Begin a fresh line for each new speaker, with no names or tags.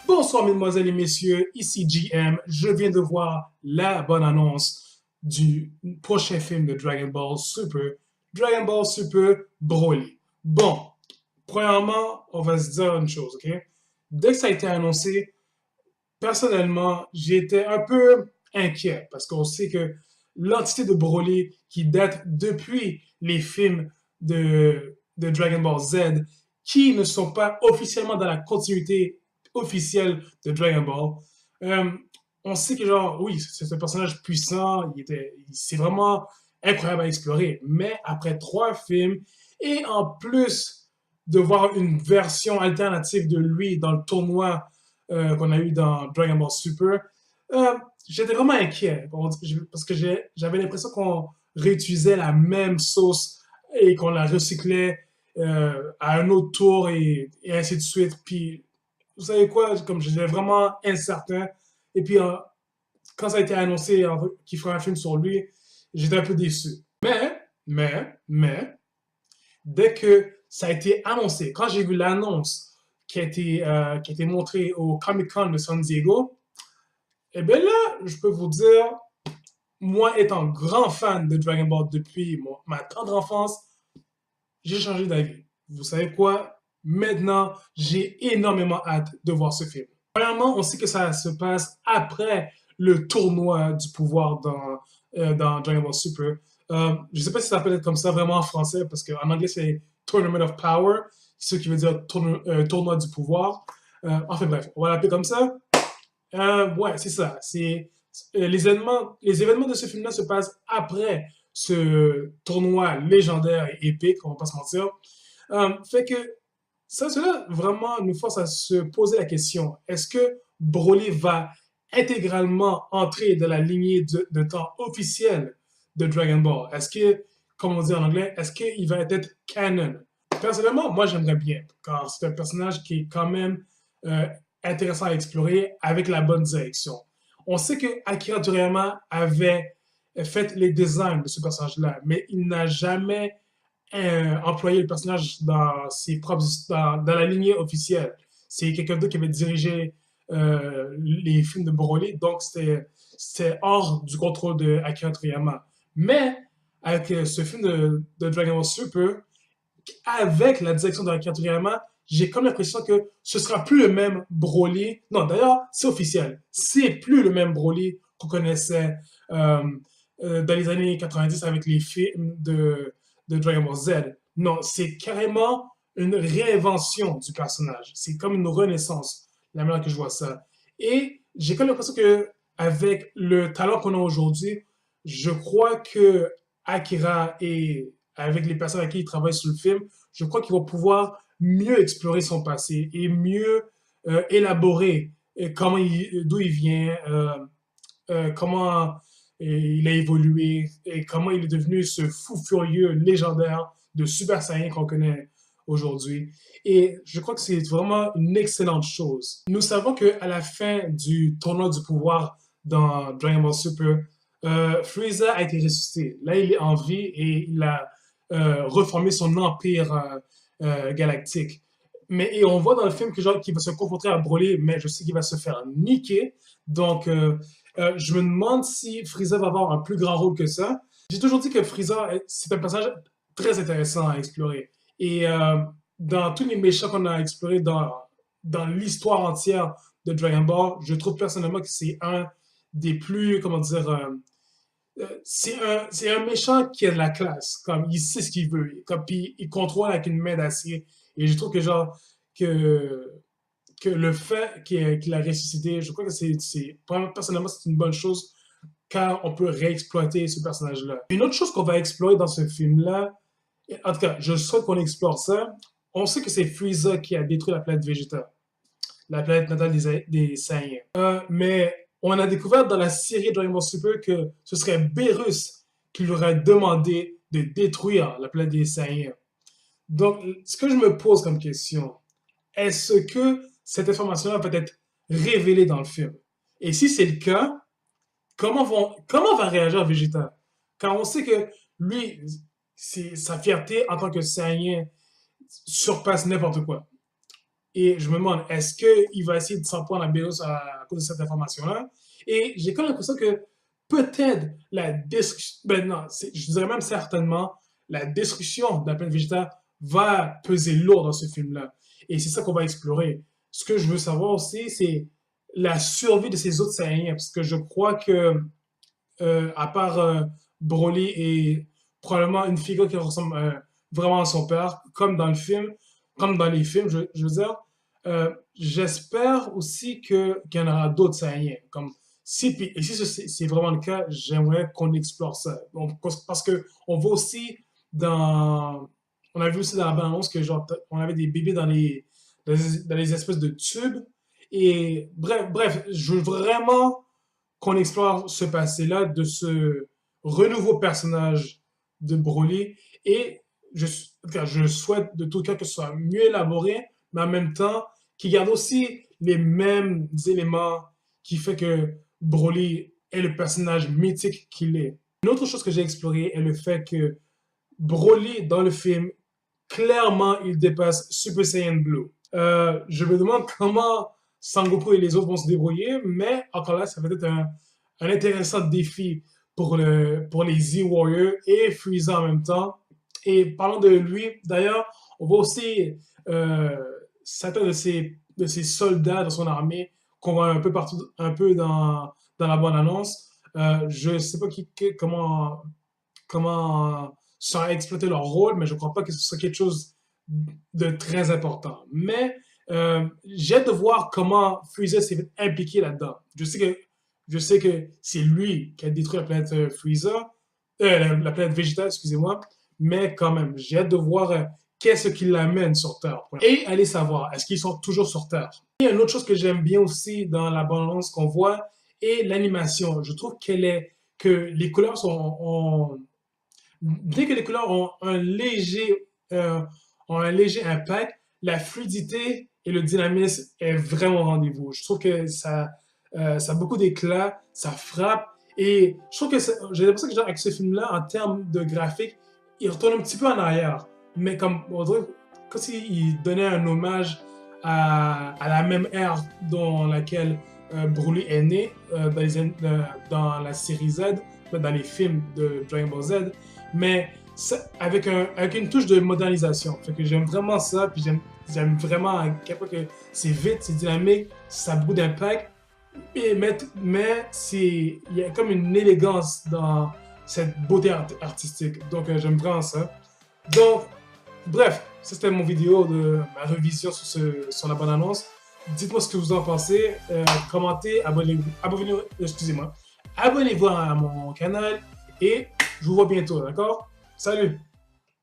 Bonsoir mesdemoiselles et messieurs, ici GM. Je viens de voir la bonne annonce du prochain film de Dragon Ball Super Broly. Bon, premièrement, on va se dire une chose, ok? Dès que ça a été annoncé, personnellement, j'étais un peu inquiet parce qu'on sait que l'entité de Broly qui date depuis les films de Dragon Ball Z, qui ne sont pas officiellement dans la continuité officielle de Dragon Ball, euh, on sait que genre, oui, c'est un personnage puissant, c'est vraiment incroyable à explorer, mais après 3 films, et en plus de voir une version alternative de lui dans le tournoi qu'on a eu dans Dragon Ball Super, euh, j'étais vraiment inquiet parce que j'avais l'impression qu'on réutilisait la même sauce et qu'on la recyclait à un autre tour et ainsi de suite. Puis, vous savez quoi, comme j'étais vraiment incertain, et puis quand ça a été annoncé qu'il ferait un film sur lui, j'étais un peu déçu. Mais, dès que ça a été annoncé, quand j'ai vu l'annonce qui a été montrée au Comic-Con de San Diego, eh bien là, je peux vous dire, moi étant grand fan de Dragon Ball depuis ma tendre enfance, j'ai changé d'avis. Vous savez quoi? Maintenant, j'ai énormément hâte de voir ce film. Premièrement, on sait que ça se passe après le tournoi du pouvoir dans Dragon Ball Super. Je ne sais pas si ça peut être comme ça vraiment en français, parce qu'en anglais, c'est Tournament of Power, ce qui veut dire tournoi du pouvoir. Enfin bref, on va l'appeler comme ça. Ouais, c'est ça. Les événements de ce film-là se passent après ce tournoi légendaire et épique, on va pas se mentir. Fait que cela vraiment nous force à se poser la question, est-ce que Broly va intégralement entrer dans la lignée de temps officielle de Dragon Ball? Est-ce que, comme on dit en anglais, est-ce qu'il va être canon? Personnellement, moi j'aimerais bien, car c'est un personnage qui est quand même euh, intéressant à explorer avec la bonne direction. On sait que Akira Toriyama avait fait les designs de ce personnage-là, mais il n'a jamais employé le personnage dans dans la lignée officielle. C'est quelqu'un d'autre qui avait dirigé les films de Broly, donc c'était hors du contrôle de Akira Toriyama. Mais avec ce film de Dragon Ball Super, avec la direction de Akira Toriyama, j'ai comme l'impression que ce sera plus le même Broly. Non, d'ailleurs, c'est officiel. C'est plus le même Broly qu'on connaissait euh, dans les années 90 avec les films de Dragon Ball Z. Non, c'est carrément une réinvention du personnage. C'est comme une renaissance, la manière que je vois ça. Et j'ai comme l'impression que avec le talent qu'on a aujourd'hui, je crois que Akira et avec les personnes avec qui il travaille sur le film, je crois qu'il va pouvoir mieux explorer son passé et mieux élaborer d'où il vient, comment il a évolué et comment il est devenu ce fou furieux légendaire de Super Saiyan qu'on connaît aujourd'hui. Et je crois que c'est vraiment une excellente chose. Nous savons qu'à la fin du tournoi du pouvoir dans Dragon Ball Super, Frieza a été ressuscité. Là, il est en vie et il a reformé son empire galactique. Et on voit dans le film que genre qu'il va se confronter à Broly, mais je sais qu'il va se faire niquer. Donc, je me demande si Frieza va avoir un plus grand rôle que ça. J'ai toujours dit que Frieza, c'est un personnage très intéressant à explorer. Et dans tous les méchants qu'on a explorés dans l'histoire entière de Dragon Ball, je trouve personnellement que c'est un des plus, comment dire, c'est un méchant qui a de la classe. Comme, il sait ce qu'il veut. Comme, puis il contrôle avec une main d'acier. Et je trouve que, genre, que, que le fait qu'il a ressuscité, je crois que personnellement, c'est une bonne chose car on peut réexploiter ce personnage-là. Une autre chose qu'on va explorer dans ce film-là, en tout cas, je souhaite qu'on explore ça. On sait que c'est Frieza qui a détruit la planète Vegeta, la planète natale des Saiyans. Mais on a découvert dans la série Dragon Ball Super que ce serait Beerus qui lui aurait demandé de détruire la planète des Saiyans. Donc, ce que je me pose comme question, est-ce que cette information-là peut être révélée dans le film? Et si c'est le cas, comment va réagir Vegeta? Car on sait que lui, sa fierté en tant que Saiyan surpasse n'importe quoi. Et je me demande, est-ce qu'il va essayer de s'en prendre à Bezos à cause de cette information-là? Et j'ai quand même l'impression que peut-être la destruction, ben non, je dirais même certainement, la destruction de la planète végétale va peser lourd dans ce film-là. Et c'est ça qu'on va explorer. Ce que je veux savoir aussi, c'est la survie de ces autres Saiyans, parce que je crois que, à part Broly et probablement une figure qui ressemble vraiment à son père, comme dans le film, comme dans les films, je veux dire, j'espère aussi qu'il y en aura d'autres Saiyans. Comme et si c'est vraiment le cas, j'aimerais qu'on explore ça. Parce que on voit aussi dans, on a vu aussi dans la bande-annonce que genre, on avait des bébés dans les espèces de tubes. Et bref, je veux vraiment qu'on explore ce passé-là de ce renouveau personnage de Broly. Et je souhaite de tout cas que ce soit mieux élaboré, mais en même temps, qu'il garde aussi les mêmes éléments qui fait que Broly est le personnage mythique qu'il est. Une autre chose que j'ai explorée est le fait que Broly, dans le film, clairement, il dépasse Super Saiyan Blue. Je me demande comment Sangoku et les autres vont se débrouiller, mais encore là, ça va être un intéressant défi pour les Z-Warriors et Frieza en même temps. Et parlant de lui, d'ailleurs, on voit aussi certains de ses soldats dans son armée qu'on voit un peu partout, un peu dans la bande-annonce. Je ne sais pas comment ça a exploité leur rôle, mais je ne crois pas que ce soit quelque chose de très important. Mais j'ai hâte de voir comment Freezer s'est impliqué là-dedans. Je sais que c'est lui qui a détruit la planète Freezer, la planète végétale, excusez-moi, mais quand même, j'ai hâte de voir qu'est-ce qui l'amène sur Terre. Et allez savoir, est-ce qu'ils sont toujours sur Terre? Il y a une autre chose que j'aime bien aussi dans la bande-annonce qu'on voit, et l'animation. Je trouve que les couleurs bien que les couleurs ont un léger impact, la fluidité et le dynamisme est vraiment au rendez-vous. Je trouve que ça a beaucoup d'éclat, ça frappe, et je trouve que j'ai l'impression que genre, avec ce film-là, en termes de graphique, il retourne un petit peu en arrière, mais comme on dirait comme s'il donnait un hommage à la même ère dans laquelle Broly est né dans la série Z, dans les films de Dragon Ball Z, mais avec une touche de modernisation. Fait que j'aime vraiment ça, puis j'aime vraiment à quel point que c'est vite, c'est dynamique, ça a beaucoup d'impact, mais il y a comme une élégance dans cette beauté artistique. Donc j'aime vraiment ça. Donc, bref, ça c'était mon vidéo de ma revision sur la bande-annonce. Dites-moi ce que vous en pensez, commentez, abonnez-vous à mon canal et je vous vois bientôt, d'accord? Salut!